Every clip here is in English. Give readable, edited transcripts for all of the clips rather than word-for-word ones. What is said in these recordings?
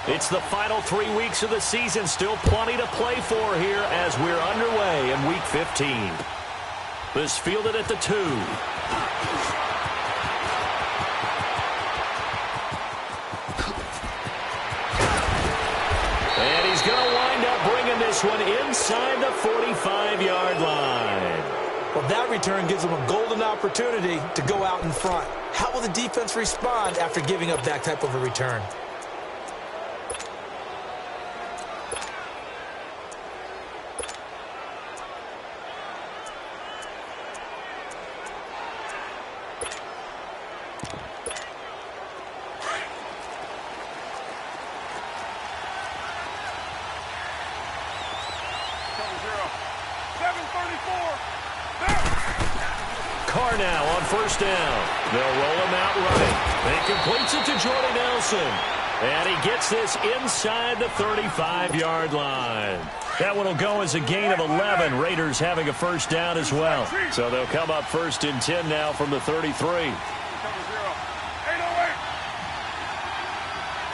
It's the final 3 weeks of the season. Still plenty to play for here as we're underway in Week 15. This fielded at the 2. And he's going to wind up bringing this one inside the 45-yard line. Well, that return gives them a golden opportunity to go out in front. How will the defense respond after giving up that type of a return? Carr now on first down. They'll roll him out right. He completes it to Jordy Nelson. And he gets this inside the 35-yard line. That one will go as a gain of 11. Raiders having a first down as well. So they'll come up first and 10 now from the 33. 808.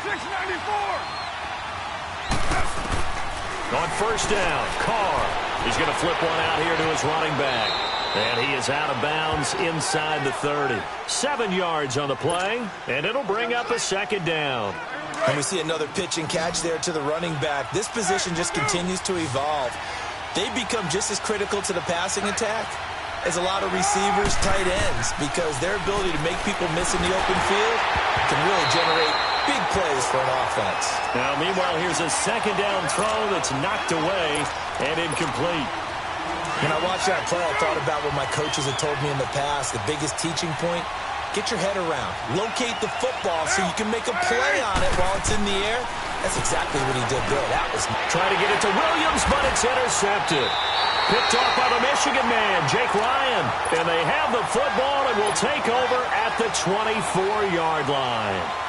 694. On first down, Carr. He's going to flip one out here to his running back. And he is out of bounds inside the 30. 7 yards on the play, and it'll bring up a second down. And we see another pitch and catch there to the running back. This position just continues to evolve. They become just as critical to the passing attack as a lot of receivers, tight ends, because their ability to make people miss in the open field can really generate big plays for an offense. Now, meanwhile, here's a second down throw that's knocked away and incomplete. When I watched that play, I thought about what my coaches had told me in the past. The biggest teaching point, get your head around. Locate the football so you can make a play on it while it's in the air. That's exactly what he did there. That was trying to get it to Williams, but it's intercepted. Picked off by the Michigan man, Jake Ryan. And they have the football and will take over at the 24-yard line.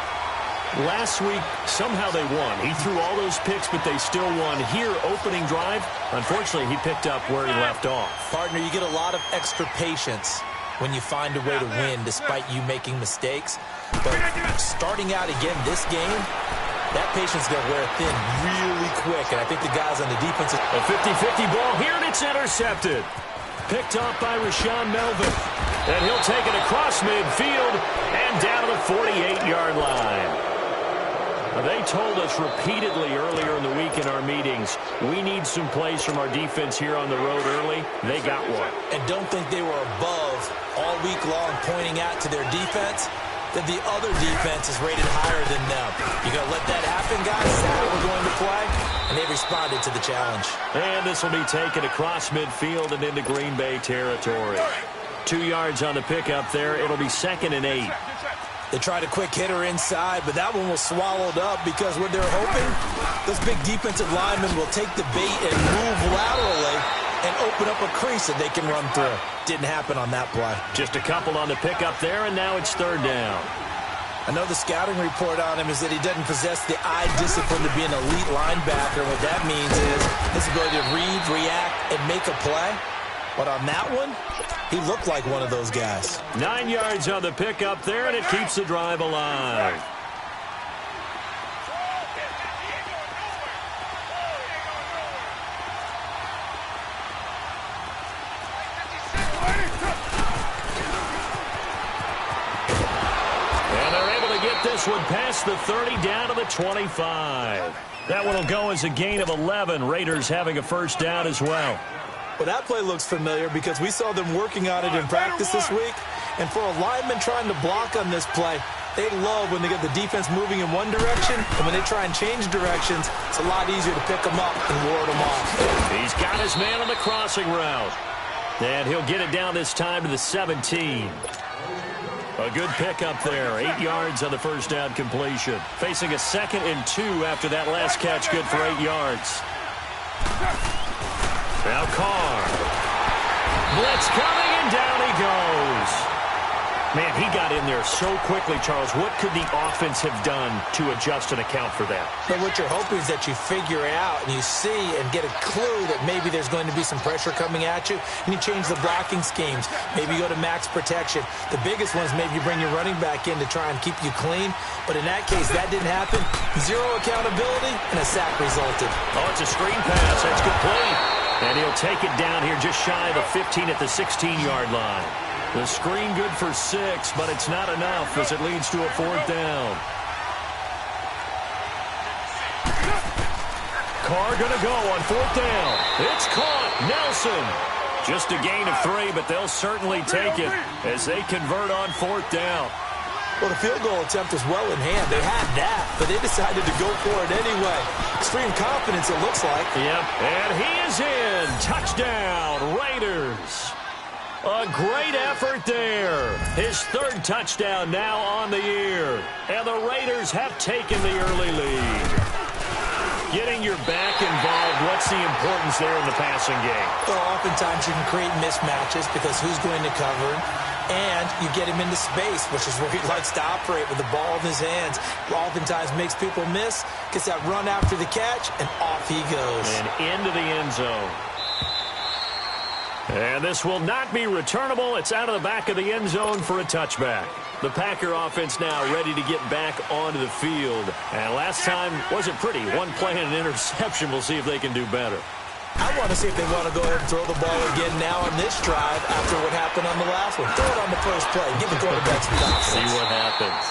Last week, somehow they won. He threw all those picks, but they still won. Here, opening drive, unfortunately, he picked up where he left off. Partner, you get a lot of extra patience when you find a way to win despite you making mistakes. But starting out again this game, that patience is going to wear thin really quick. And I think the guys on the defense... A 50-50 ball here, and it's intercepted. Picked off by Rashawn Melvin. And he'll take it across midfield and down to the 48-yard line. They told us repeatedly earlier in the week in our meetings, we need some plays from our defense here on the road early. They got one. And don't think they were above all week long pointing out to their defense that the other defense is rated higher than them. You're going to let that happen, guys? Is that what we're going to play? And they responded to the challenge. And this will be taken across midfield and into Green Bay territory. 2 yards on the pickup there. It'll be 2nd and 8. They tried a quick hitter inside, but that one was swallowed up because what they're hoping, those big defensive linemen will take the bait and move laterally and open up a crease that they can run through. Didn't happen on that play. Just a couple on the pickup there, and now it's 3rd down. I know the scouting report on him is that he doesn't possess the eye discipline to be an elite linebacker. What that means is his ability to read, react, and make a play. But on that one, he looked like one of those guys. 9 yards on the pickup there, and it keeps the drive alive. And they're able to get this one past the 30 down to the 25. That one will go as a gain of 11. Raiders having a first down as well. Well, that play looks familiar because we saw them working on it in practice this week. And for a lineman trying to block on this play, they love when they get the defense moving in one direction. And when they try and change directions, it's a lot easier to pick them up and ward them off. He's got his man on the crossing route. And he'll get it down this time to the 17. A good pickup there. 8 yards on the first down completion. Facing a 2nd and 2 after that last catch, good for 8 yards. Now Carr. Blitz coming, and down he goes. Man, he got in there so quickly, Charles. What could the offense have done to adjust and account for that? But what you're hoping is that you figure it out and you see and get a clue that maybe there's going to be some pressure coming at you, and you change the blocking schemes. Maybe you go to max protection. The biggest one is maybe you bring your running back in to try and keep you clean. But in that case, that didn't happen. Zero accountability, and a sack resulted. Oh, it's a screen pass. That's complete. And he'll take it down here just shy of the 15 at the 16-yard line. The screen good for 6, but it's not enough as it leads to a 4th down. Carr going to go on 4th down. It's caught. Nelson. Just a gain of 3, but they'll certainly take it as they convert on 4th down. Well, the field goal attempt was well in hand. They had that, but they decided to go for it anyway. Extreme confidence, it looks like. Yep, and he is in. Touchdown, Raiders. A great effort there. His 3rd touchdown now on the year. And the Raiders have taken the early lead. Getting your back involved, what's the importance there in the passing game? Well, oftentimes you can create mismatches because who's going to cover him? And you get him into space, which is where he likes to operate with the ball in his hands. Oftentimes makes people miss, gets that run after the catch, and off he goes. And into the end zone. And this will not be returnable. It's out of the back of the end zone for a touchback. The Packer offense now ready to get back onto the field. And last time wasn't pretty. One play and an interception. We'll see if they can do better. I want to see if they want to go ahead and throw the ball again now on this drive after what happened on the last one. Throw it on the first play. Give the quarterback some confidence. See what happens.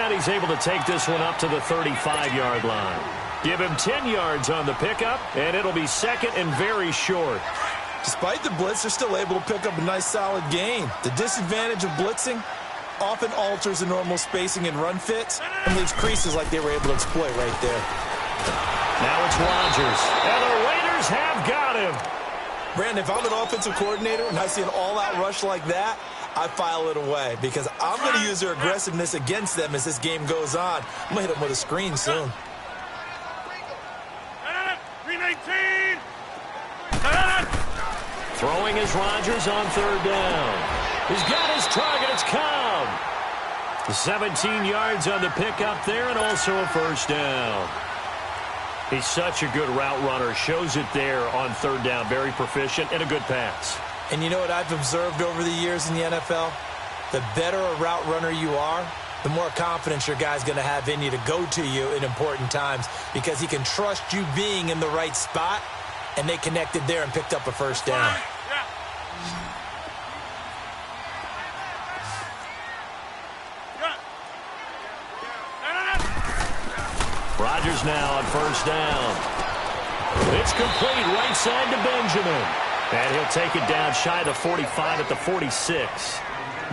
And he's able to take this one up to the 35-yard line. Give him 10 yards on the pickup, and it'll be 2nd and very short. Despite the blitz, they're still able to pick up a nice solid gain. The disadvantage of blitzing often alters the normal spacing and run fits and leaves creases like they were able to exploit right there. Now it's Rodgers, and the Raiders have got him. Brandon, if I'm an offensive coordinator and I see an all-out rush like that, I file it away because I'm going to use their aggressiveness against them as this game goes on. I'm going to hit them with a screen soon. 319. Throwing is Rodgers on 3rd down. He's got his target. It's Cobb. 17 yards on the pickup there and also a 1st down. He's such a good route runner. Shows it there on 3rd down. Very proficient and a good pass. And you know what I've observed over the years in the NFL? The better a route runner you are, the more confidence your guy's going to have in you to go to you in important times because he can trust you being in the right spot. And they connected there and picked up a 1st down. Rodgers now on 1st down. It's complete right side to Benjamin. And he'll take it down shy of the 45 at the 46.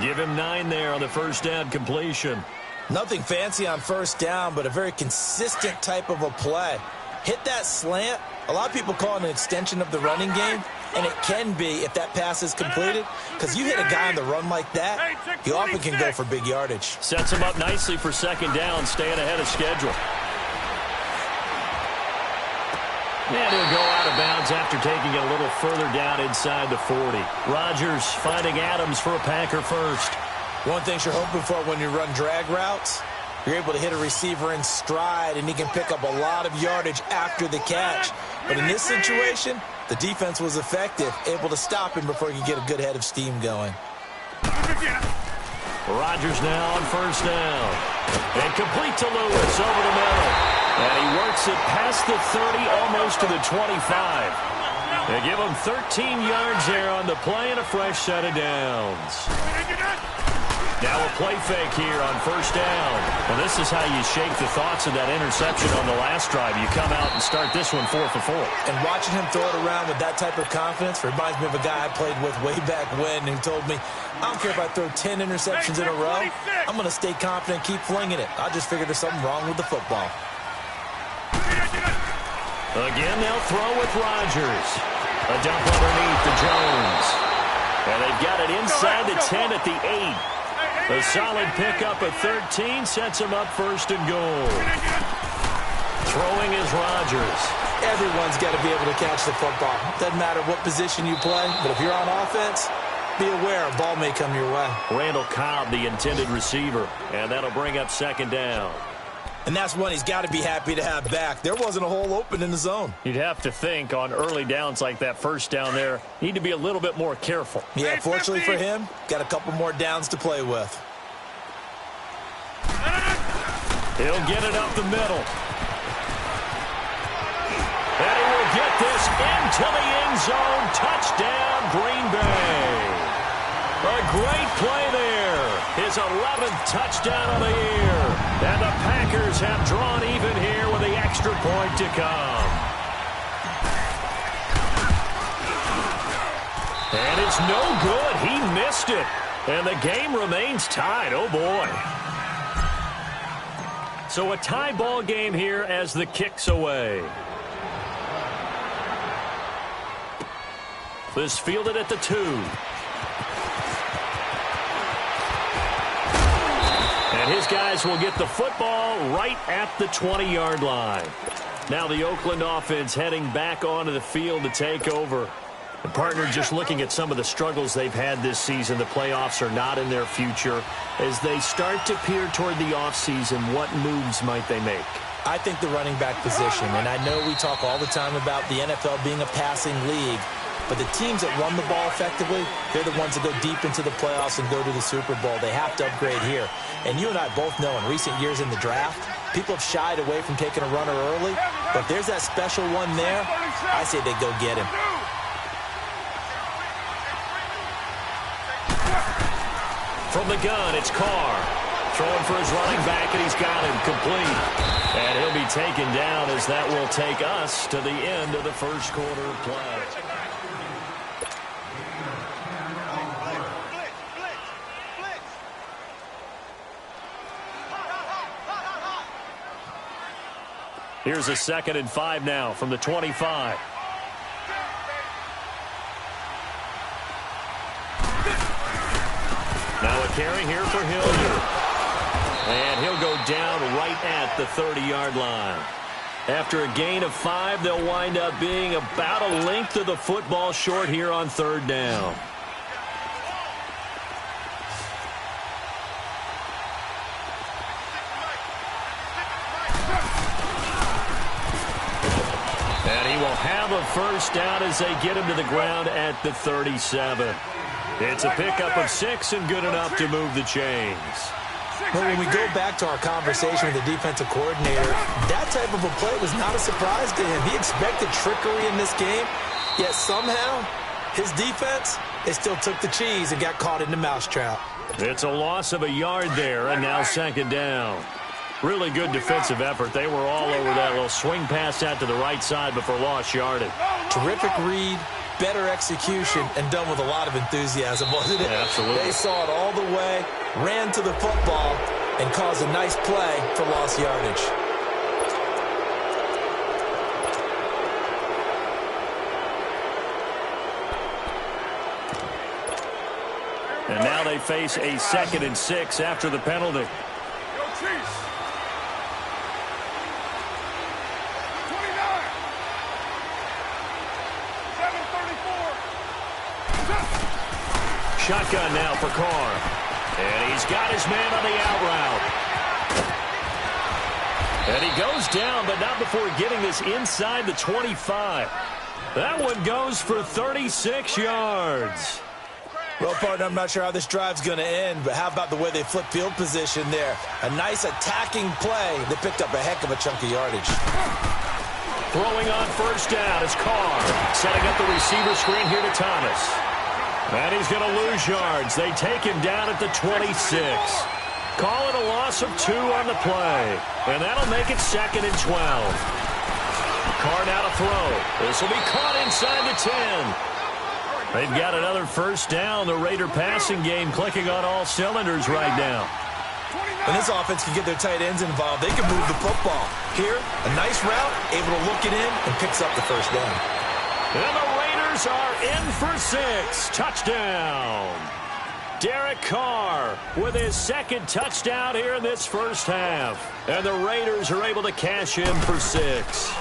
Give him 9 there on the 1st down completion. Nothing fancy on 1st down, but a very consistent type of a play. Hit that slant. A lot of people call it an extension of the running game, and it can be if that pass is completed, because you hit a guy on the run like that, he often can go for big yardage. Sets him up nicely for 2nd down, staying ahead of schedule. And he'll go out of bounds after taking it a little further down inside the 40. Rodgers finding Adams for a Packer 1st. One thing you're hoping for when you run drag routes, you're able to hit a receiver in stride, and he can pick up a lot of yardage after the catch. But in this situation, the defense was effective, able to stop him before he could get a good head of steam going. Rodgers now on 1st down. And complete to Lewis over the middle. And he works it past the 30, almost to the 25. They give him 13 yards there on the play and a fresh set of downs. Now a play fake here on 1st down. Well, this is how you shake the thoughts of that interception on the last drive. You come out and start this one 4 for 4. And watching him throw it around with that type of confidence reminds me of a guy I played with way back when who told me, I don't care if I throw 10 interceptions in a row. I'm going to stay confident and keep flinging it. I just figured there's something wrong with the football. Again, they'll throw with Rodgers. A dump underneath to Jones. And they've got it inside the 10 at the 8. A solid pickup at 13 sets him up 1st and goal. Throwing is Rodgers. Everyone's got to be able to catch the football. Doesn't matter what position you play, but if you're on offense, be aware, a ball may come your way. Randall Cobb, the intended receiver, and that'll bring up second down. And that's one he's got to be happy to have back. There wasn't a hole open in the zone. You'd have to think on early downs like that first down there, need to be a little bit more careful. Yeah, fortunately for him, got a couple more downs to play with. He'll get it up the middle. And he will get this into the end zone. Touchdown, Green Bay. A great play there. His 11th touchdown of the year. And the Packers have drawn even here with the extra point to come. And it's no good. He missed it. And the game remains tied. Oh, boy. So a tie ball game here as the kick's away. This fielded at the 2. And his guys will get the football right at the 20-yard line. Now the Oakland offense heading back onto the field to take over. The partner just looking at some of the struggles they've had this season. The playoffs are not in their future. As they start to peer toward the offseason, what moves might they make? I think the running back position, and I know we talk all the time about the NFL being a passing league, but the teams that run the ball effectively, they're the ones that go deep into the playoffs and go to the Super Bowl. They have to upgrade here. And you and I both know in recent years in the draft, people have shied away from taking a runner early, but if there's that special one there, I say they go get him. From the gun, it's Carr. Throwing for his running back, and he's got him complete. And he'll be taken down as that will take us to the end of the first quarter of play. Here's a 2nd and 5 now from the 25. Now a carry here for Hilliard. And he'll go down right at the 30-yard line. After a gain of 5, they'll wind up being about a length of the football short here on 3rd down. And he will have a first down as they get him to the ground at the 37. It's a pickup of 6 and good enough to move the chains. Well, when we go back to our conversation with the defensive coordinator, that type of a play was not a surprise to him. He expected trickery in this game, yet somehow his defense, they still took the cheese and got caught in the mousetrap. It's a loss of a yard there, and now 2nd down. Really good defensive effort. They were all over that little swing pass out to the right side before lost yardage. Terrific read, better execution, and done with a lot of enthusiasm, wasn't it? Yeah, absolutely. They saw it all the way, ran to the football, and caused a nice play for lost yardage. And now they face a 2nd and 6 after the penalty. Shotgun now for Carr. And he's got his man on the out route. And he goes down, but not before getting this inside the 25. That one goes for 36 yards. Well, partner, I'm not sure how this drive's going to end, but how about the way they flip field position there? A nice attacking play that picked up a heck of a chunk of yardage. Throwing on first down is Carr. Setting up the receiver screen here to Thomas. And he's going to lose yards. They take him down at the 26. Call it a loss of 2 on the play. And that'll make it 2nd and 12. Carr now to throw. This will be caught inside the 10. They've got another first down. The Raider passing game clicking on all cylinders right now. When this offense can get their tight ends involved, they can move the football. Here, a nice route, able to look it in, and picks up the first down. And the Raiders are in for 6. Touchdown. Derek Carr with his 2nd touchdown here in this first half. And the Raiders are able to cash in for 6.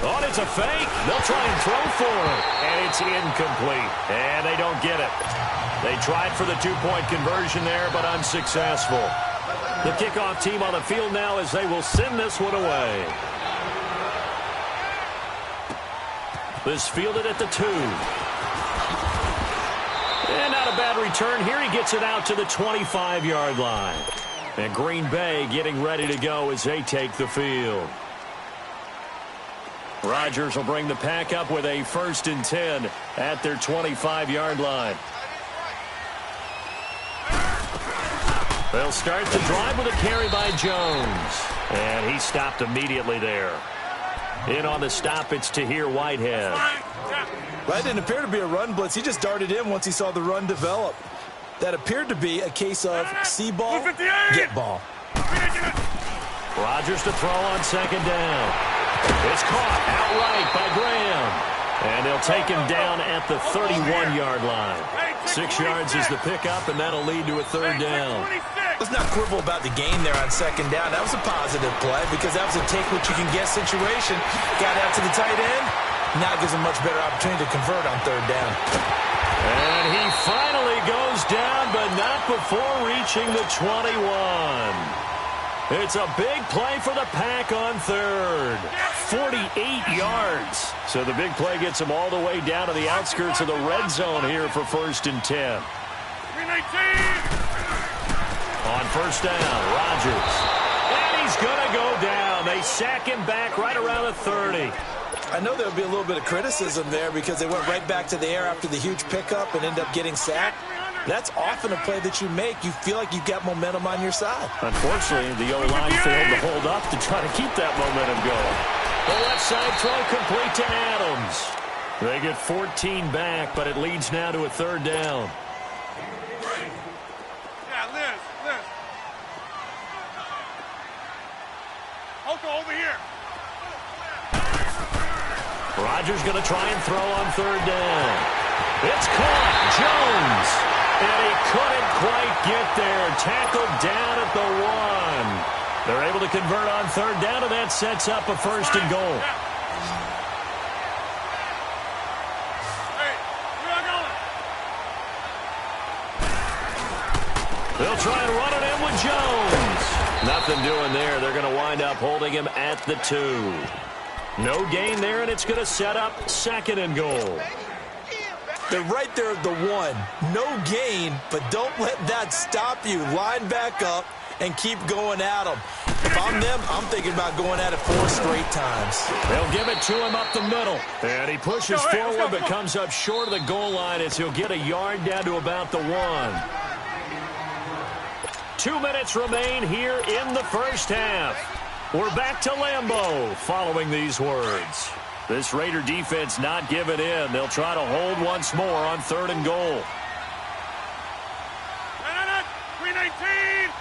Oh, and it's a fake. They'll try and throw for it. And it's incomplete. And they don't get it. They tried for the two-point conversion there, but unsuccessful. The kickoff team on the field now as they will send this one away. This fielded at the 2. And not a bad return here. He gets it out to the 25-yard line. And Green Bay getting ready to go as they take the field. Rodgers will bring the pack up with a 1st and 10 at their 25-yard line. They'll start the drive with a carry by Jones. And he stopped immediately there. In on the stop, it's Tahir Whitehead. That didn't appear to be a run blitz. He just darted in once he saw the run develop. That appeared to be a case of see ball, get ball. Rodgers to throw on 2nd down. It's caught outright by Graham. And they'll take him down at the 31-yard line. 6 yards is the pickup, and that'll lead to a 3rd down. Let's not quibble about the gain there on 2nd down. That was a positive play because that was a take-what-you-can-get situation. Got out to the tight end. Now gives him much better opportunity to convert on 3rd down. And he finally goes down, but not before reaching the 21. It's a big play for the Pack on 3rd. 48 yards. So the big play gets him all the way down to the outskirts of the red zone here for 1st and 10. 319. On 1st down, Rodgers. And he's going to go down. They sack him back right around the 30. I know there'll be a little bit of criticism there because they went right back to the air after the huge pickup and end up getting sacked. That's often a play that you make. You feel like you've got momentum on your side. Unfortunately, the O-line failed to hold up to try to keep that momentum going. The left side throw complete to Adams. They get 14 back, but it leads now to a 3rd down. Yeah, Liz. Hoka, over here. Rodgers going to try and throw on 3rd down. It's caught. Jones. And he couldn't quite get there. Tackled down at the 1. They're able to convert on 3rd down, and that sets up a 1st and goal. Hey, where are going? They'll try and run it in with Jones. Nothing doing there. They're going to wind up holding him at the 2. No gain there, and it's going to set up 2nd and goal. They're right there at the 1. No gain, but don't let that stop you. Line back up and keep going at them. If I'm them, I'm thinking about going at it 4 straight times. They'll give it to him up the middle. And he pushes forward, but comes up short of the goal line as he'll get a yard down to about the 1. 2 minutes remain here in the 1st half. We're back to Lambeau following these words. This Raider defense not giving in. They'll try to hold once more on 3rd and goal. 319.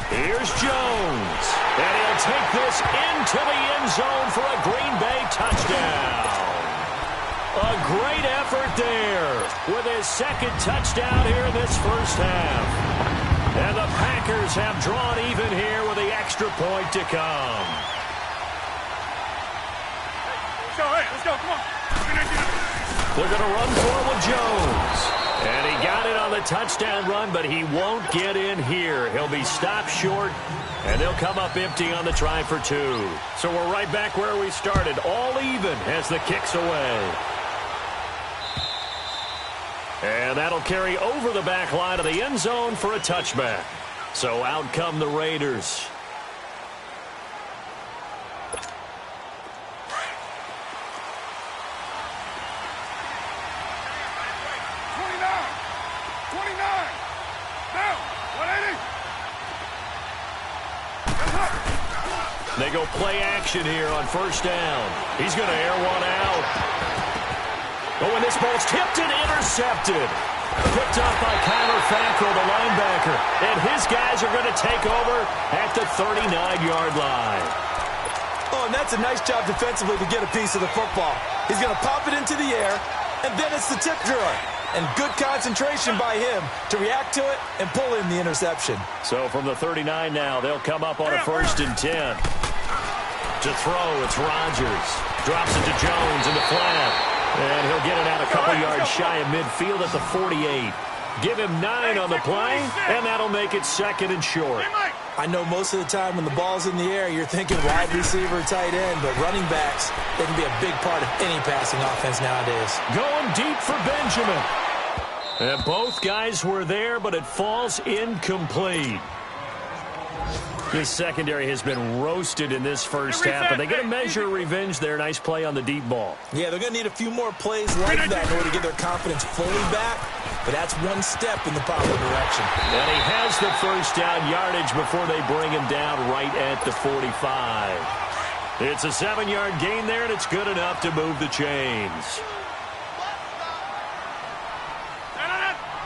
Here's Jones. And he'll take this into the end zone for a Green Bay touchdown. A great effort there with his 2nd touchdown here in this 1st half. And the Packers have drawn even here with the extra point to come. Let's go, come on. They're going to run for it with Jones. And he got it on the touchdown run, but he won't get in here. He'll be stopped short, and they'll come up empty on the try for 2. So we're right back where we started, all even as the kick's away. And that'll carry over the back line of the end zone for a touchback. So out come the Raiders. They go play action here on 1st down. He's going to air one out. Oh, and this ball's tipped and intercepted. Picked up by Kyler Fackrell, the linebacker. And his guys are going to take over at the 39-yard line. Oh, and that's a nice job defensively to get a piece of the football. He's going to pop it into the air, and then it's the tip drill. and good concentration by him to react to it and pull in the interception. So from the 39 now, they'll come up on a 1st and 10. To throw, it's Rodgers. Drops it to Jones in the flat. And he'll get it out a couple yards shy of midfield at the 48. Give him 9 on the play, and that'll make it 2nd and short. I know most of the time when the ball's in the air, you're thinking wide receiver, tight end, but running backs, they can be a big part of any passing offense nowadays. Going deep for Benjamin. And both guys were there, but it falls incomplete. This secondary has been roasted in this first half, but they get a measure of revenge there. Nice play on the deep ball. Yeah, they're going to need a few more plays like that in order to get their confidence fully back, but that's one step in the proper direction. And he has the first down yardage before they bring him down right at the 45. It's a 7-yard gain there, and it's good enough to move the chains.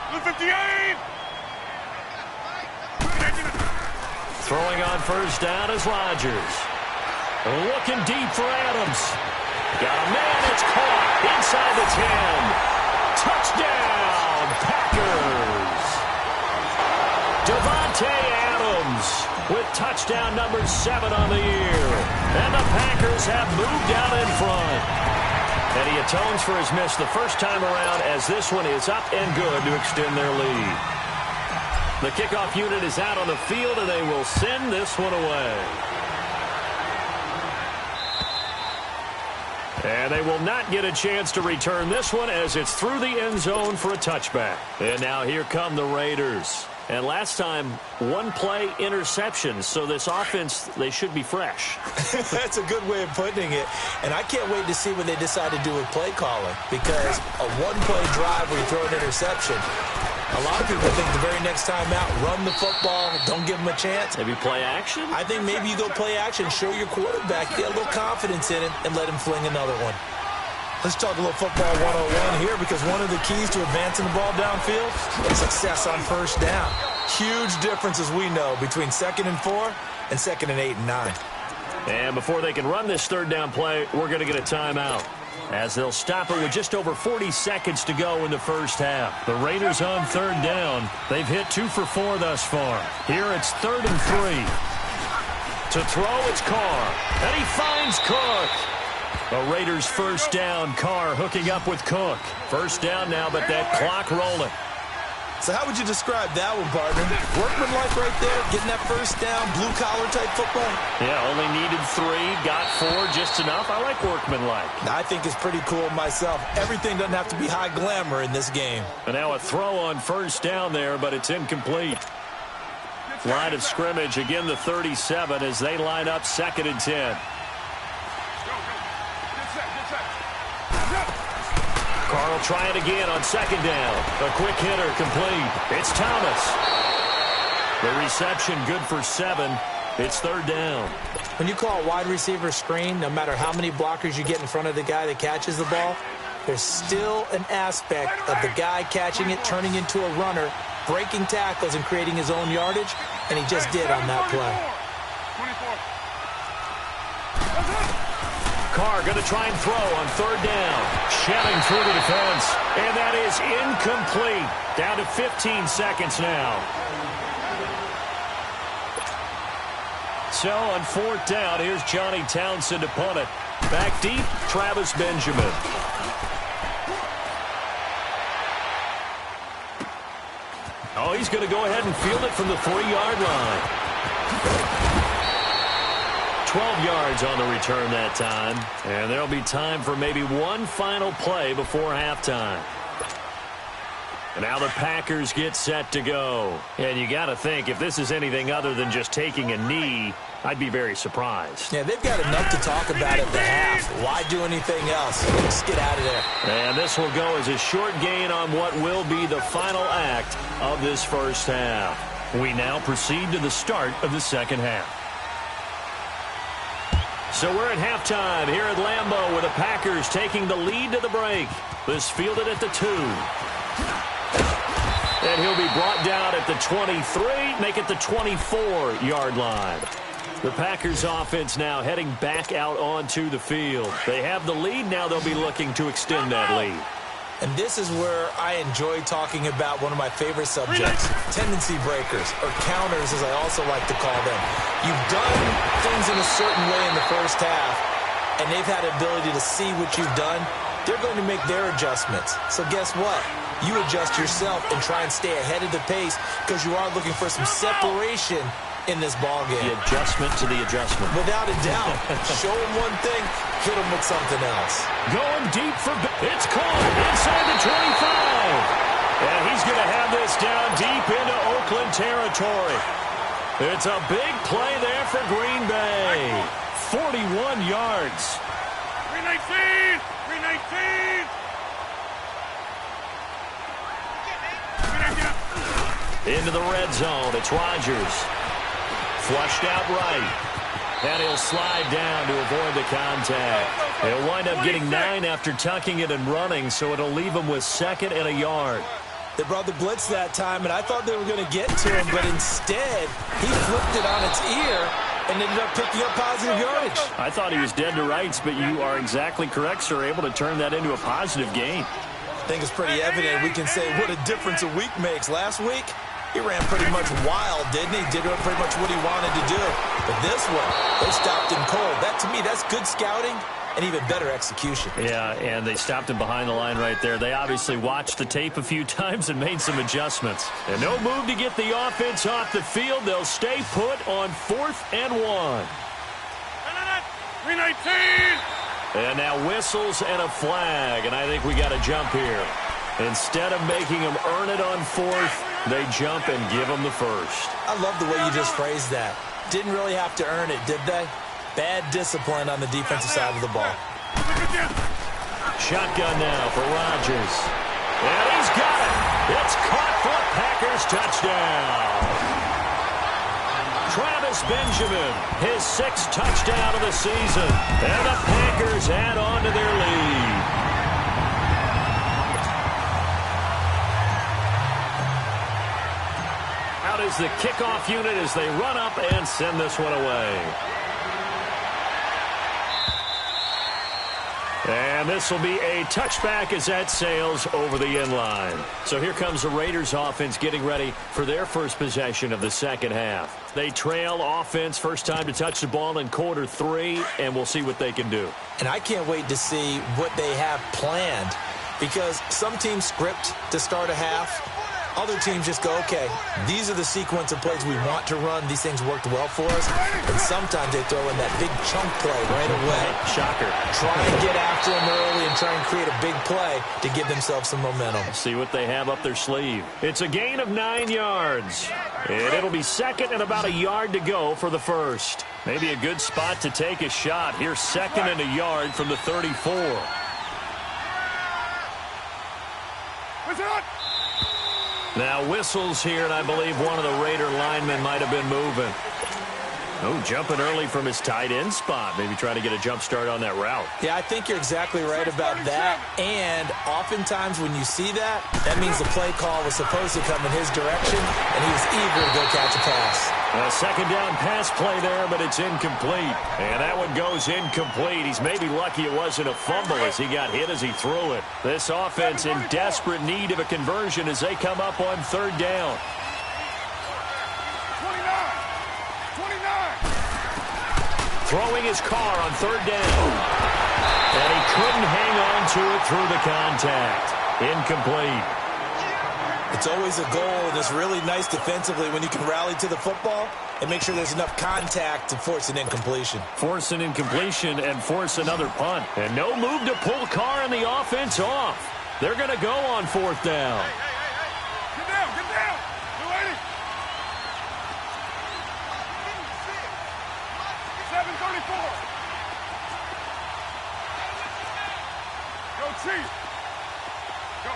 Blue 58! Throwing on first down is Rodgers. Looking deep for Adams. Got a man, it's caught inside the 10. Touchdown, Packers. Devontae Adams with touchdown number 7 on the year. And the Packers have moved out in front. And he atones for his miss the first time around as this one is up and good to extend their lead. The kickoff unit is out on the field, and they will send this one away. And they will not get a chance to return this one as it's through the end zone for a touchback. And now here come the Raiders. And last time, 1-play interception, so this offense, they should be fresh. That's a good way of putting it. And I can't wait to see what they decide to do with play calling, because a 1-play drive where you throw an interception, a lot of people think the very next time out, run the football, don't give them a chance. Maybe play action? I think maybe you go play action, show your quarterback, get a little confidence in it, and let him fling another one. Let's talk a little football 101 here, because one of the keys to advancing the ball downfield is success on first down. Huge difference, as we know, between 2nd and 4 and 2nd and 8 and 9. And before they can run this 3rd down play, we're going to get a timeout, as they'll stop it with just over 40 seconds to go in the first half. The Raiders on 3rd down. They've hit 2 for 4 thus far. Here it's 3rd and 3. To throw, it's Carr. And he finds Cook. The Raiders first down. Carr hooking up with Cook. First down now, but that clock rolling. So how would you describe that one, partner? Workmanlike right there, getting that first down, blue-collar type football? Yeah, only needed 3, got 4, just enough. I like workmanlike. I think it's pretty cool myself. Everything doesn't have to be high glamour in this game. And now a throw on first down there, but it's incomplete. Line of scrimmage, again the 37 as they line up 2nd and 10. Carr will try it again on 2nd down. A quick hitter complete. It's Thomas. The reception good for 7. It's 3rd down. When you call a wide receiver screen, no matter how many blockers you get in front of the guy that catches the ball, there's still an aspect of the guy catching it, turning into a runner, breaking tackles and creating his own yardage, and he just did on that play. 24. Carr going to try and throw on 3rd down. Shelling through the defense. And that is incomplete. Down to 15 seconds now. So on 4th down, here's Johnny Townsend to punt it. Back deep, Travis Benjamin. Oh, he's going to go ahead and field it from the 3-yard line. 12 yards on the return that time. And there'll be time for maybe one final play before halftime. And now the Packers get set to go. And you got to think, if this is anything other than just taking a knee, I'd be very surprised. Yeah, they've got enough to talk about at the half. Why do anything else? Just get out of there. And this will go as a short gain on what will be the final act of this first half. We now proceed to the start of the second half. So we're at halftime here at Lambeau with the Packers taking the lead to the break. This fielded at the 2. And he'll be brought down at the 23, make it the 24-yard line. The Packers offense now heading back out onto the field. They have the lead. Now they'll be looking to extend that lead. And this is where I enjoy talking about one of my favorite subjects, tendency breakers, or counters as I also like to call them. You've done things in a certain way in the first half, and they've had the ability to see what you've done. They're going to make their adjustments. So guess what? You adjust yourself and try and stay ahead of the pace because you are looking for some separation in this ball game. The adjustment to the adjustment. Without a doubt. Show them one thing, hit them with something else. Going deep for... It's caught inside the 25. And he's going to have this down deep into Oakland territory. It's a big play there for Green Bay. 41 yards. 319! 319! Into the red zone. It's Rodgers. Flushed out right. And he'll slide down to avoid the contact. He'll wind up getting 9 after tucking it and running, so it'll leave him with 2nd and a yard. They brought the blitz that time, and I thought they were going to get to him, but instead, he flipped it on its ear and ended up picking up positive yardage. I thought he was dead to rights, but you are exactly correct, sir. Able to turn that into a positive gain. I think it's pretty evident. We can say what a difference a week makes. Last week, he ran pretty much wild, didn't he? Did pretty much what he wanted to do. But this one, they stopped him cold. That, to me, that's good scouting and even better execution. Yeah, and they stopped him behind the line right there. They obviously watched the tape a few times and made some adjustments. And no move to get the offense off the field. They'll stay put on 4th and 1. 319! And now whistles and a flag, and I think we got a jump here. Instead of making them earn it on 4th, they jump and give them the first. I love the way you just phrased that. Didn't really have to earn it, did they? Bad discipline on the defensive side of the ball. Shotgun now for Rodgers. And he's got it. It's caught for a Packers touchdown. Travis Benjamin, his 6th touchdown of the season. And the Packers add on to their lead. Out is the kickoff unit as they run up and send this one away. And this will be a touchback as that sails over the end line. So here comes the Raiders offense getting ready for their first possession of the second half. They trail offense, first time to touch the ball in quarter 3, and we'll see what they can do. And I can't wait to see what they have planned, because some teams script to start a half. Other teams just go, okay, these are the sequence of plays we want to run. These things worked well for us. And sometimes they throw in that big chunk play right away. Shocker. Try and get after them early and try and create a big play to give themselves some momentum. See what they have up their sleeve. It's a gain of 9 yards. And it'll be 2nd and about a yard to go for the first. Maybe a good spot to take a shot. Here's 2nd and a yard from the 34. What's up? Now whistles here, and I believe one of the Raider linemen might have been moving. Oh, jumping early from his tight end spot. Maybe trying to get a jump start on that route. Yeah, I think you're exactly right about that. And oftentimes when you see that, that means the play call was supposed to come in his direction, and he was eager to go catch a pass. A second down pass play there, but it's incomplete. And that one goes incomplete. He's maybe lucky it wasn't a fumble as he got hit as he threw it. This offense in desperate need of a conversion as they come up on 3rd down. 29! Throwing his car on 3rd down. And he couldn't hang on to it through the contact. Incomplete. It's always a goal, and it's really nice defensively when you can rally to the football and make sure there's enough contact to force an incompletion. Force an incompletion and force another punt. And no move to pull Carr and the offense off. They're going to go on 4th down. Get down! Get down! You ready? 7:34. Go, Chief. Go.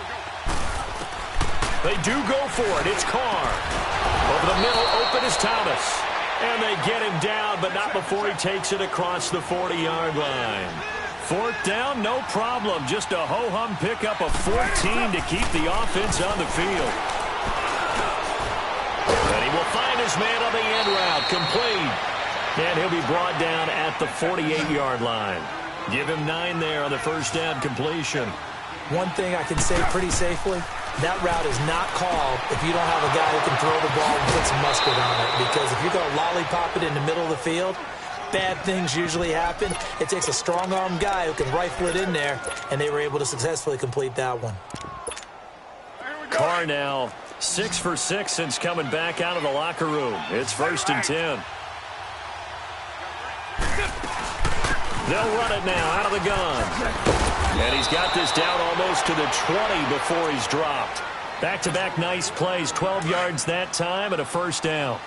They do go for it. It's Carr. Over the middle, open is Thomas. And they get him down, but not before he takes it across the 40-yard line. 4th down, no problem. Just a ho-hum pickup of 14 to keep the offense on the field. And he will find his man on the end route, complete. And he'll be brought down at the 48-yard line. Give him 9 there on the first down completion. one thing I can say pretty safely, that route is not called if you don't have a guy who can throw the ball and put some musket on it. Because if you're going to lollipop it in the middle of the field, bad things usually happen. It takes a strong-arm guy who can rifle it in there, and they were able to successfully complete that one. Carr now 6 for 6 since coming back out of the locker room. It's 1st and 10. They'll run it now out of the gun. And he's got this down almost to the 20 before he's dropped. Back-to-back nice plays, 12 yards that time and a 1st down.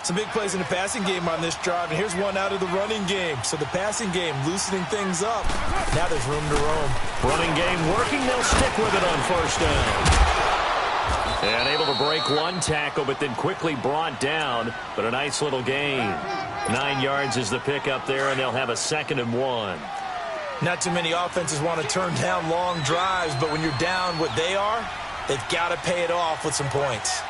Some big plays in the passing game on this drive, and here's one out of the running game. So the passing game loosening things up. Now there's room to roam. Running game working. They'll stick with it on 1st down. And able to break one tackle, but then quickly brought down. But a nice little gain. 9 yards is the pickup there, and they'll have a 2nd and 1. Not too many offenses want to turn down long drives, but when you're down what they are, they've got to pay it off with some points.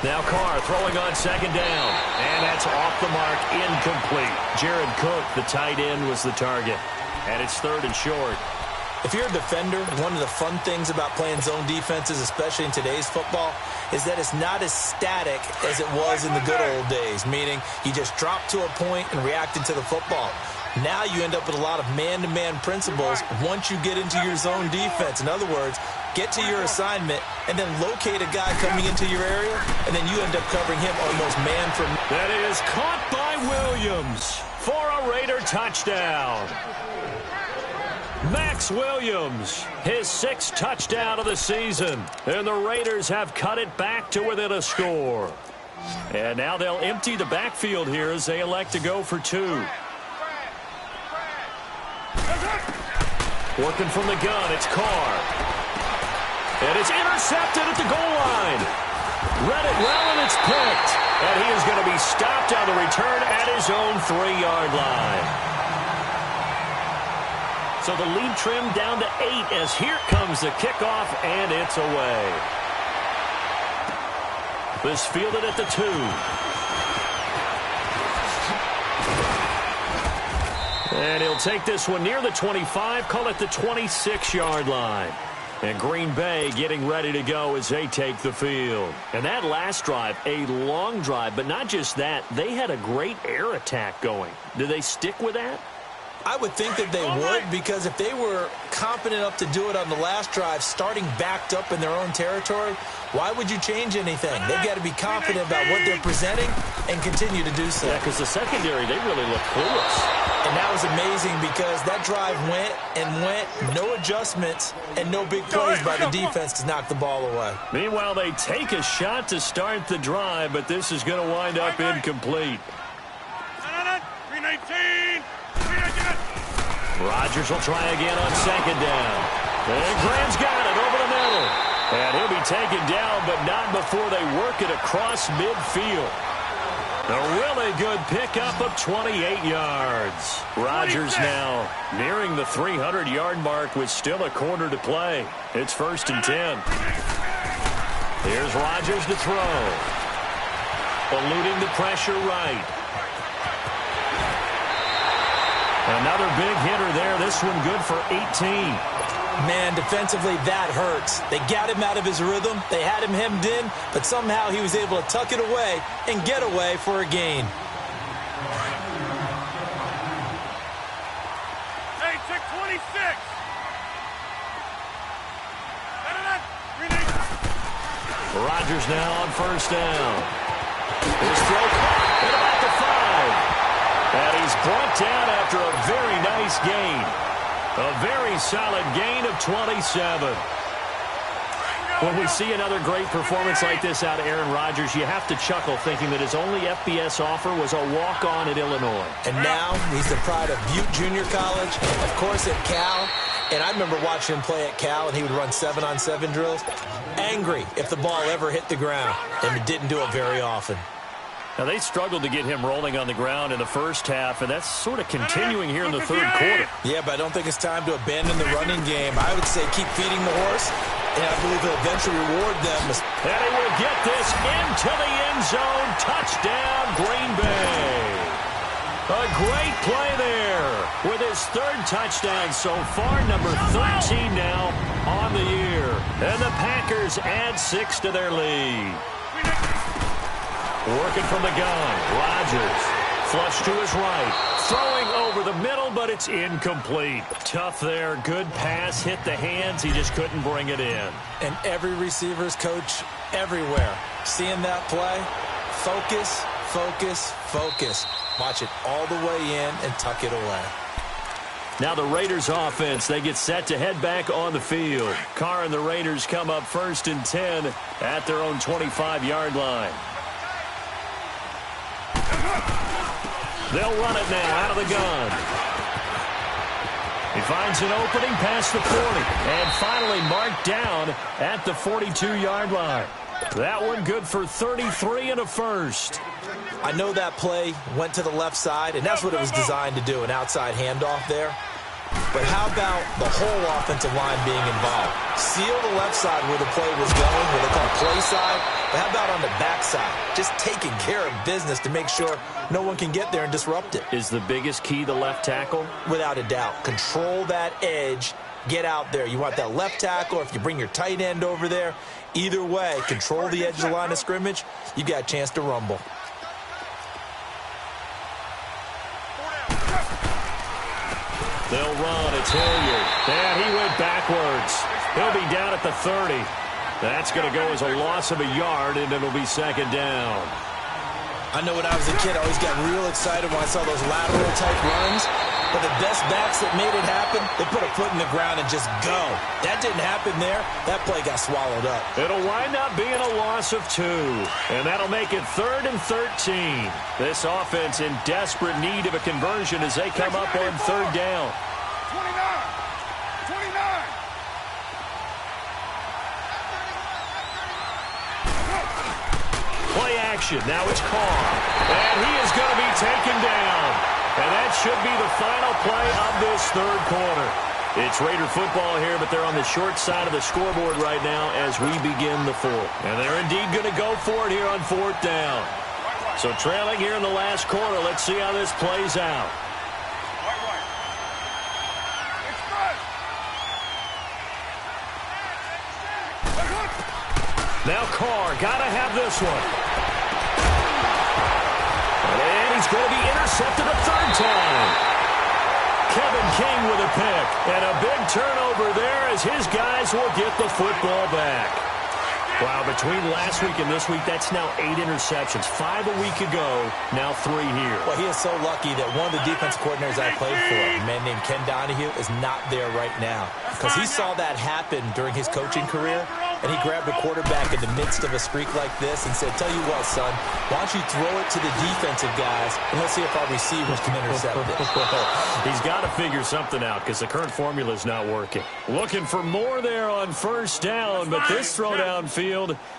Now Carr throwing on 2nd down. And that's off the mark, incomplete. Jared Cook, the tight end, was the target. And it's 3rd and short. If you're a defender, one of the fun things about playing zone defenses, especially in today's football, is that it's not as static as it was in the good old days, meaning you just drop to a point and react into the football. Now you end up with a lot of man-to-man principles once you get into your zone defense. In other words, get to your assignment and then locate a guy coming into your area, and then you end up covering him almost man for man. That is caught by Williams for a Raider touchdown. Max Williams, his 6th touchdown of the season. And the Raiders have cut it back to within a score. And now they'll empty the backfield here as they elect to go for 2. Working from the gun, it's Carr. And it's intercepted at the goal line. Read it well, and it's picked. And he is going to be stopped on the return at his own 3-yard line. So the lead trimmed down to 8 as here comes the kickoff, and it's away. This fielded at the 2. And he'll take this one near the 25, call it the 26-yard line. And Green Bay getting ready to go as they take the field. And that last drive, a long drive, but not just that. They had a great air attack going. Do they stick with that? I would think that they would, because if they were confident enough to do it on the last drive, starting backed up in their own territory, why would you change anything? They've got to be confident about what they're presenting and continue to do so. Yeah, because the secondary, they really look clueless. And that was amazing because that drive went and went, no adjustments, and no big plays by the defense to knock the ball away. Meanwhile, they take a shot to start the drive, but this is going to wind up incomplete. 319. Rodgers will try again on 2nd down. And Graham's got it over the middle. And he'll be taken down, but not before they work it across midfield. A really good pickup of 28 yards. Rodgers now nearing the 300-yard mark with still a quarter to play. It's 1st and 10. Here's Rodgers to throw. Eluding the pressure right. Another big hitter there. This one good for 18. Man, defensively, that hurts. They got him out of his rhythm. They had him hemmed in, but somehow he was able to tuck it away and get away for a gain. Hey, check 26. Rodgers now on 1st down. His throw caught at about the 5. And he's brought down after a very nice gain. A very solid gain of 27. When we see another great performance like this out of Aaron Rodgers, you have to chuckle thinking that his only FBS offer was a walk-on at Illinois. And now he's the pride of Butte Junior College, of course at Cal. And I remember watching him play at Cal, and he would run 7-on-7 drills. Angry if the ball ever hit the ground, and he didn't do it very often. Now, they struggled to get him rolling on the ground in the first half, and that's sort of continuing here in the third quarter. Yeah, but I don't think it's time to abandon the running game. I would say keep feeding the horse, and I believe he'll eventually reward them. And he will get this into the end zone. Touchdown, Green Bay. A great play there with his third touchdown so far, number 13 now on the year. And the Packers add 6 to their lead. Working from the gun, Rodgers. Flush to his right. Throwing over the middle, but it's incomplete. Tough there. Good pass. Hit the hands. He just couldn't bring it in. And every receiver's coach everywhere. Seeing that play, focus, focus, focus. Watch it all the way in and tuck it away. Now the Raiders offense, they get set to head back on the field. Carr and the Raiders come up 1st and 10 at their own 25-yard line. They'll run it now out of the gun. He finds an opening past the 40 and finally marked down at the 42-yard line. That one good for 33 and a first. I know that play went to the left side, and that's what it was designed to do, an outside handoff there. But how about the whole offensive line being involved? Seal the left side where the play was going, where they call play side. But how about on the back side? Just taking care of business to make sure no one can get there and disrupt it. Is the biggest key the left tackle? Without a doubt. Control that edge. Get out there. You want that left tackle, or if you bring your tight end over there, either way, control the edge of the line of scrimmage, you got a chance to rumble. They'll run. It's Hilliard. And he went backwards. He'll be down at the 30. That's going to go as a loss of a yard, and it'll be 2nd down. I know when I was a kid, I always got real excited when I saw those lateral-type runs. But the best backs that made it happen, they put a foot in the ground and just go. That didn't happen there. That play got swallowed up. It'll wind up being a loss of 2. And that'll make it 3rd and 13. This offense in desperate need of a conversion as they come up on 3rd down. 29. Play action. Now it's Carr. And he is going to be taken down. And that should be the final play of this 3rd quarter. It's Raider football here, but they're on the short side of the scoreboard right now as we begin the 4th. And they're indeed going to go for it here on 4th down. So trailing here in the last quarter, let's see how this plays out. Now Carr, got to have this one. And he's going to be intercepted a 3rd time. Kevin King with a pick. And a big turnover there as his guys will get the football back. Wow, between last week and this week, that's now 8 interceptions. 5 a week ago, now 3 here. Well, he is so lucky that one of the defense coordinators I played for, a man named Ken Donahue, is not there right now. Because he saw that happen during his coaching career, and he grabbed a quarterback in the midst of a streak like this and said, tell you what, son, why don't you throw it to the defensive guys, and let's see if our receivers can intercept it. He's got to figure something out because the current formula is not working. Looking for more there on 1st down, but this throw downfield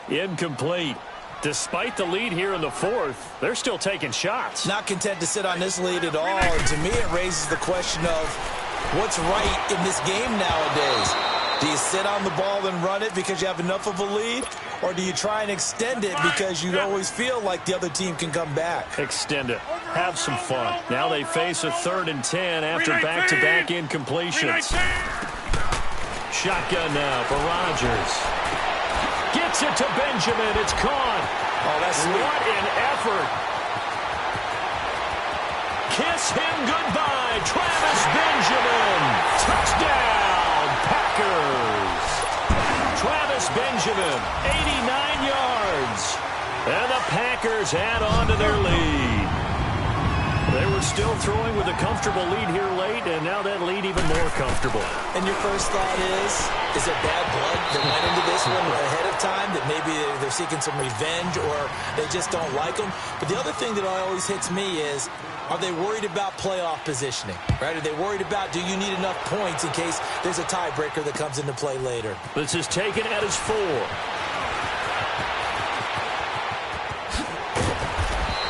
incomplete. Despite the lead here in the 4th, they're still taking shots. Not content to sit on this lead at all. And to me, it raises the question of what's right in this game nowadays. Do you sit on the ball and run it because you have enough of a lead? Or do you try and extend it because you always feel like the other team can come back? Extend it. Have some fun. Now they face a 3rd and 10 after back-to-back incompletions. Shotgun now for Rodgers. Gets it to Benjamin. It's caught. Oh, that's sweet. What an effort. Kiss him goodbye. Travis Benjamin. Touchdown, Packers. Travis Benjamin, 89 yards. And the Packers add on to their lead. They were still throwing with a comfortable lead here late, and now that lead even more comfortable. And your first thought is there bad blood that went into this one ahead of time, that maybe they're seeking some revenge or they just don't like them? But the other thing that always hits me is, are they worried about playoff positioning? Right? Are they worried about, do you need enough points in case there's a tiebreaker that comes into play later? This is taken at his 4.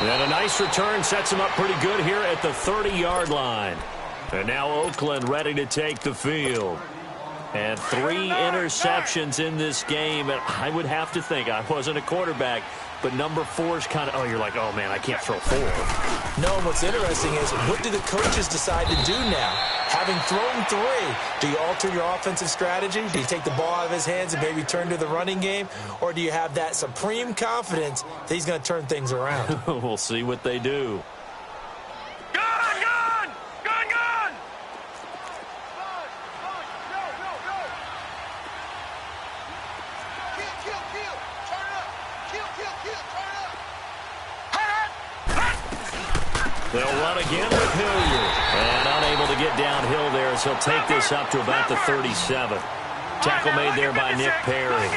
And a nice return sets him up pretty good here at the 30-yard line. And now Oakland ready to take the field. And 3 interceptions in this game. And I would have to think, I wasn't a quarterback, but number 4 is kind of, oh, you're like, oh, man, I can't throw 4. No, what's interesting is, what do the coaches decide to do now? Having thrown 3, do you alter your offensive strategy? Do you take the ball out of his hands and maybe turn to the running game? Or do you have that supreme confidence that he's going to turn things around? We'll see what they do. They'll run again with Hilliard. And unable to get downhill there, so he'll take this up to about the 37. Tackle made there by Nick Perry.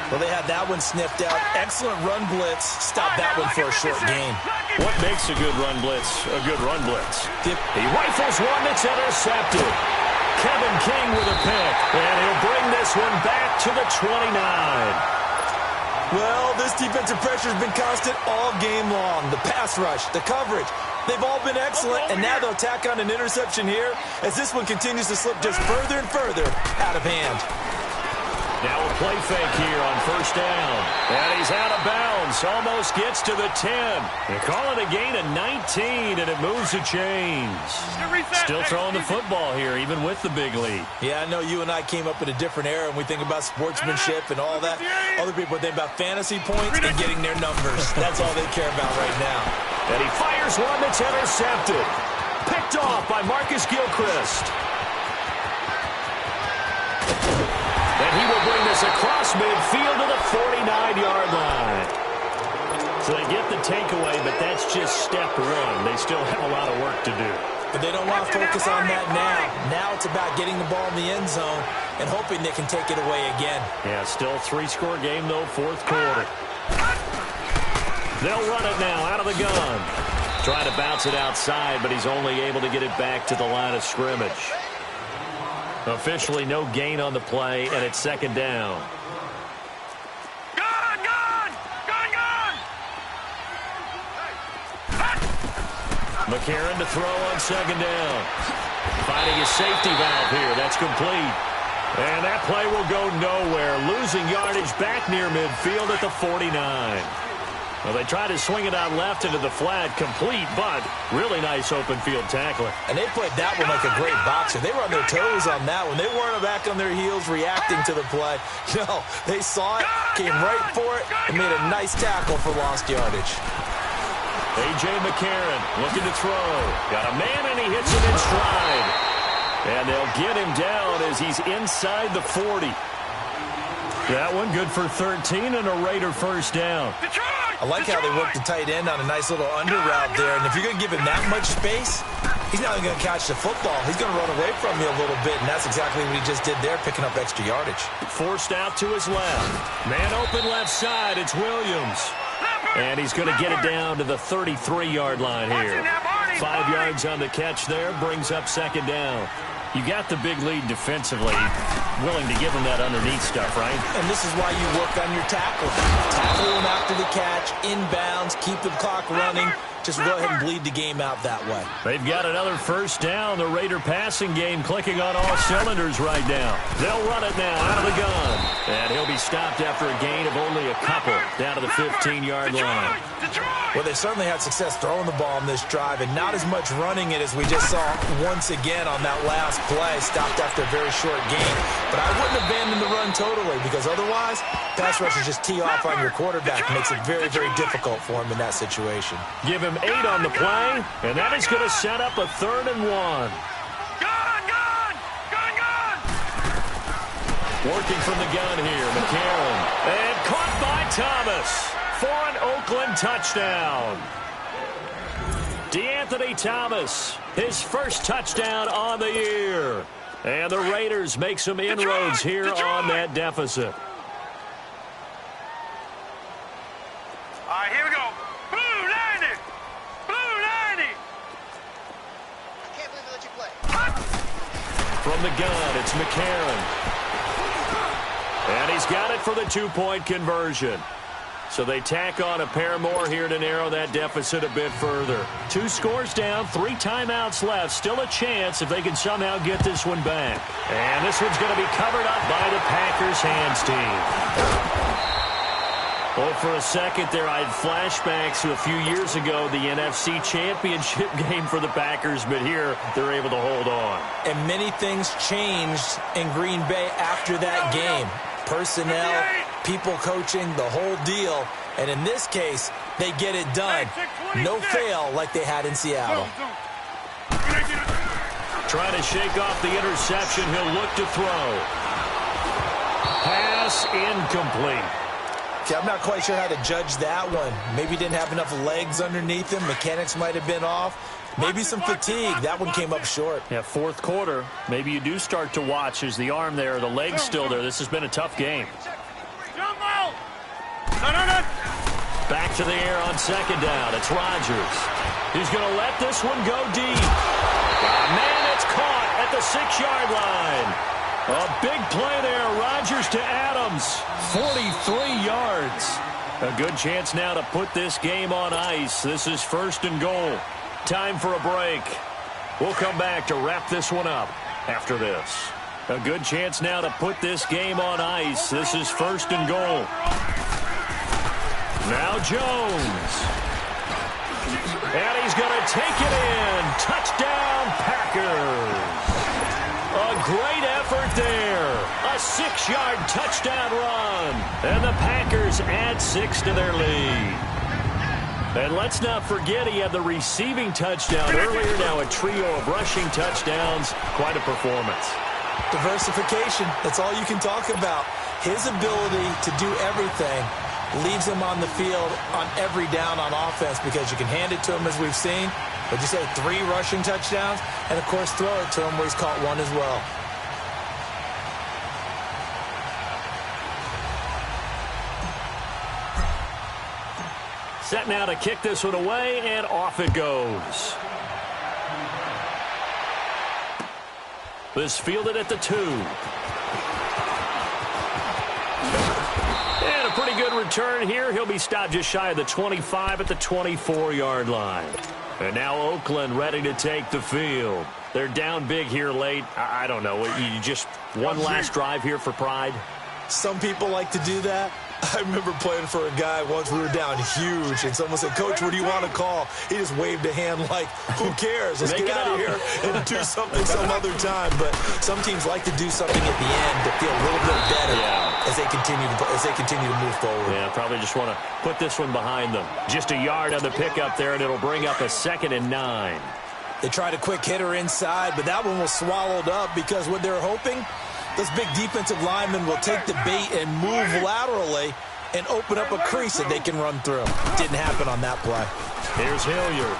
Well, they had that one sniffed out. Excellent run blitz. Stop that one for a short gain. What makes a good run blitz a good run blitz? He rifles one that's intercepted. Kevin King with a pick. And he'll bring this one back to the 29. Well, this defensive pressure has been constant all game long. The pass rush, the coverage, they've all been excellent, and now they'll tack on an interception here as this one continues to slip just further and further out of hand. Now a play fake here on first down. And he's out of bounds. Almost gets to the 10. They call it a gain of 19, and it moves the chains. Still throwing the football here, even with the big lead. Yeah, I know you and I came up in a different era, and we think about sportsmanship and all that. Other people think about fantasy points and getting their numbers. That's all they care about right now. And he fires one that's intercepted. Picked off by Marcus Gilchrist. And he will bring this across midfield to the 49-yard line. So they get the takeaway, but that's just step 1. They still have a lot of work to do. But they don't want to focus on that now. Now it's about getting the ball in the end zone and hoping they can take it away again. Yeah, still 3-score game, though, 4th quarter. They'll run it now out of the gun. Trying to bounce it outside, but he's only able to get it back to the line of scrimmage. Officially no gain on the play, and it's 2nd down. McCarron to throw on 2nd down. Finding his safety valve here. That's complete. And that play will go nowhere. Losing yardage back near midfield at the 49. Well, they try to swing it out left into the flat, complete, but really nice open field tackling. And they played that one like a great boxer. They were on their toes on that one. They weren't back on their heels reacting to the play. No, they saw it, came right for it, and made a nice tackle for lost yardage. A.J. McCarron looking to throw. Got a man, and he hits him in stride. And they'll get him down as he's inside the 40. That one good for 13 and a Raider first down. I like how they worked the tight end on a nice little under route there. And if you're going to give him that much space, he's not even going to catch the football. He's going to run away from you a little bit, and that's exactly what he just did there, picking up extra yardage. Forced out to his left. Man open left side. It's Williams. And he's going to get it down to the 33-yard line here. 5 yards on the catch there, brings up 2nd down. You got the big lead defensively, willing to give him that underneath stuff, right? And this is why you work on your tackle. Tackle him after the catch, inbounds, keep the clock running. Just go ahead and bleed the game out that way. They've got another first down. The Raider passing game clicking on all cylinders right now. They'll run it now out of the gun. And he'll be stopped after a gain of only a couple down to the 15-yard line. Well, they certainly had success throwing the ball in this drive, and not as much running it as we just saw once again on that last play, stopped after a very short game. But I wouldn't abandon the run totally, because otherwise, pass rushers just tee off on your quarterback. It makes it very, very difficult for him in that situation. Give him 8 on the play, and that is going to set up a 3rd and 1. Working from the gun here, McCarron. And caught by Thomas for an Oakland touchdown. DeAnthony Thomas, his first touchdown on the year. And the Raiders make some inroads here on that deficit. All right, here we go. Blue 90. Blue 90. I can't believe they let you play. From the gun, it's McCarron. And he's got it for the 2-point conversion. So they tack on a pair more here to narrow that deficit a bit further. 2 scores down, 3 timeouts left. Still a chance if they can somehow get this one back. And this one's going to be covered up by the Packers hands team. Well, for a second there, I had flashbacks to a few years ago, the NFC Championship game for the Packers, but here they're able to hold on. And many things changed in Green Bay after that game. Personnel, people coaching, the whole deal. And in this case, they get it done. No fail like they had in Seattle. Trying to shake off the interception. He'll look to throw. Pass incomplete. Okay, I'm not quite sure how to judge that one. Maybe didn't have enough legs underneath him. Mechanics might have been off. Maybe some fatigue. That one came up short. Yeah, fourth quarter. Maybe you do start to watch as the arm there, the leg's still there. This has been a tough game. Back to the air on second down. It's Rodgers. He's going to let this one go deep. Man, it's caught at the 6-yard line. A big play there. Rodgers to Adams. 43 yards. A good chance now to put this game on ice. This is 1st and goal. Time for a break. We'll come back to wrap this one up after this. A good chance now to put this game on ice. This is 1st and goal. Now Jones. And he's going to take it in. Touchdown, Packers. A great effort there. A 6-yard touchdown run. And the Packers add 6 to their lead. And let's not forget he had the receiving touchdown earlier. Now a trio of rushing touchdowns. Quite a performance. Diversification. That's all you can talk about. His ability to do everything leaves him on the field on every down on offense because you can hand it to him as we've seen. But you say 3 rushing touchdowns, and, of course, throw it to him where he's caught 1 as well. Set now to kick this one away, and off it goes. This fielded at the 2. And a pretty good return here. He'll be stopped just shy of the 25 at the 24-yard line. And now Oakland ready to take the field. They're down big here late. I don't know. You just one last drive here for pride? Some people like to do that. I remember playing for a guy once. We were down huge, and someone said, "Coach, what do you want to call?" He just waved a hand like, who cares? Let's get out of here and do something some other time. But some teams like to do something at the end to feel a little bit better as they continue to move forward. Yeah, probably just want to put this one behind them. Just a yard on the pickup there, and it'll bring up a 2nd and 9. They tried a quick hitter inside, but that one was swallowed up because what they're hoping, those big defensive linemen will take the bait and move laterally and open up a crease that they can run through. Didn't happen on that play. Here's Hilliard.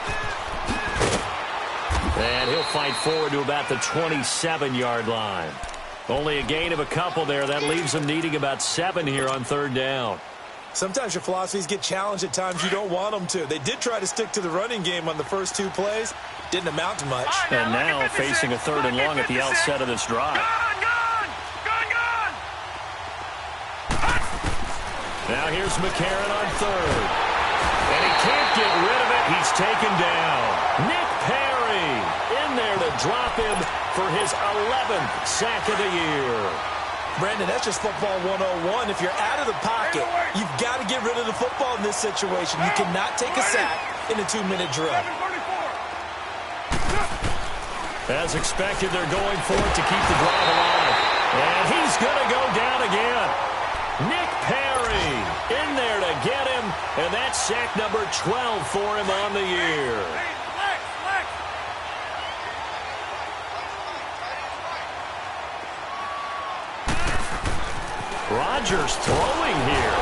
And he'll fight forward to about the 27-yard line. Only a gain of a couple there. That leaves them needing about 7 here on 3rd down. Sometimes your philosophies get challenged at times you don't want them to. They did try to stick to the running game on the first 2 plays. Didn't amount to much. And now facing a 3rd and long at the outset of this drive. Now here's McCarron on 3rd. And he can't get rid of it. He's taken down. Nick Perry in there to drop him for his 11th sack of the year. Brandon, that's just football 101. If you're out of the pocket, you've got to get rid of the football in this situation. You cannot take a sack in a 2-minute drill. As expected, they're going for it to keep the drive alive. And he's going to go down again. Nick Perry in there to get him, and that's sack number 12 for him on the year. Rodgers throwing here.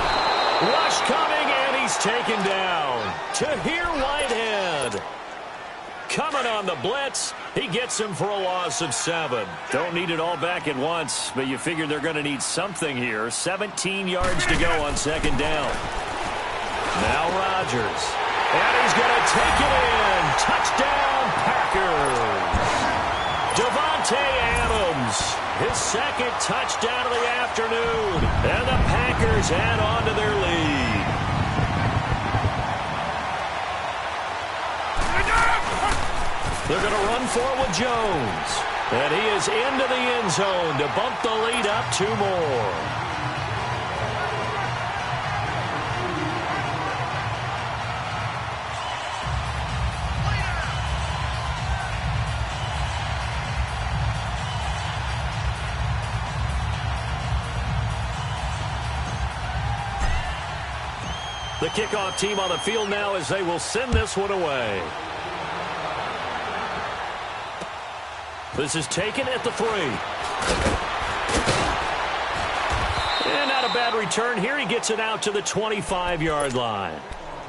Rush coming, and he's taken down. Tahir Whitehead coming on the blitz. He gets him for a loss of 7. Don't need it all back at once, but you figure they're going to need something here. 17 yards to go on 2nd down. Now Rodgers. And he's going to take it in. Touchdown, Packers. Davante Adams, his 2nd touchdown of the afternoon. And the Packers add on to their lead. They're going to run for it with Jones. And he is into the end zone to bump the lead up 2 more. The kickoff team on the field now as they will send this one away. This is taken at the 3. And not a bad return here. He gets it out to the 25-yard line.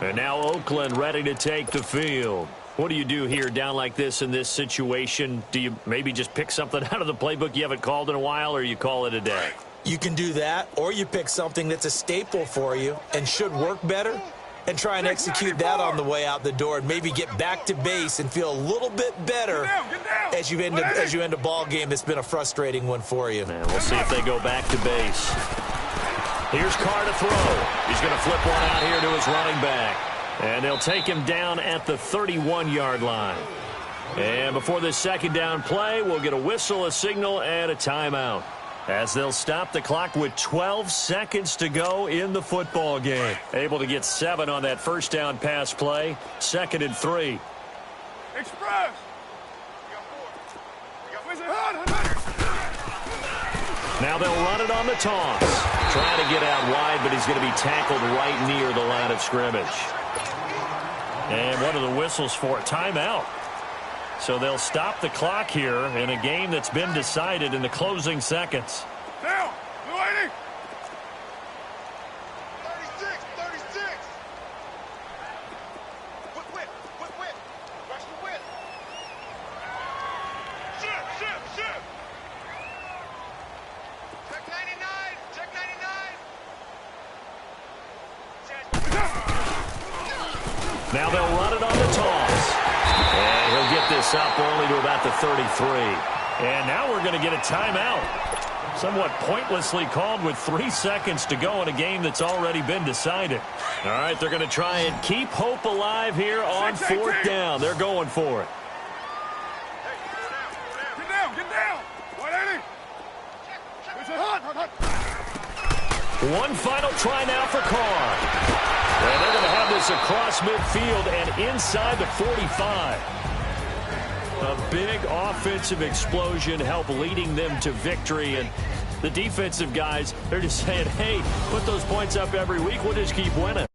And now Oakland ready to take the field. What do you do here down like this in this situation? Do you maybe just pick something out of the playbook you haven't called in a while, or you call it a day? You can do that, or you pick something that's a staple for you and should work better and try and execute that on the way out the door and maybe get back to base and feel a little bit better as you end a ball game that's been a frustrating one for you. And we'll see if they go back to base. Here's Carr to throw. He's going to flip one out here to his running back. And they'll take him down at the 31-yard line. And before this second down play, we'll get a whistle, a signal, and a timeout, as they'll stop the clock with 12 seconds to go in the football game. Able to get 7 on that first down pass play. 2nd and 3. Express. Now they'll run it on the toss. Trying to get out wide, but he's going to be tackled right near the line of scrimmage. And what are the whistles for? Timeout. So they'll stop the clock here in a game that's been decided in the closing seconds. Down, Blue 80. 36, 36. Whip. Watch the whip. Ship. Check 99, check 99. Now they'll run it on the toss. And he'll get this up only to about the 33. And now we're going to get a timeout. Somewhat pointlessly called with 3 seconds to go in a game that's already been decided. All right, they're going to try and keep hope alive here on 4th down. They're going for it. Get down. 180. Hot. One final try now for Carr. And they're going to have this across midfield and inside the 45. A big offensive explosion helped leading them to victory. And the defensive guys, they're just saying, hey, put those points up every week. We'll just keep winning.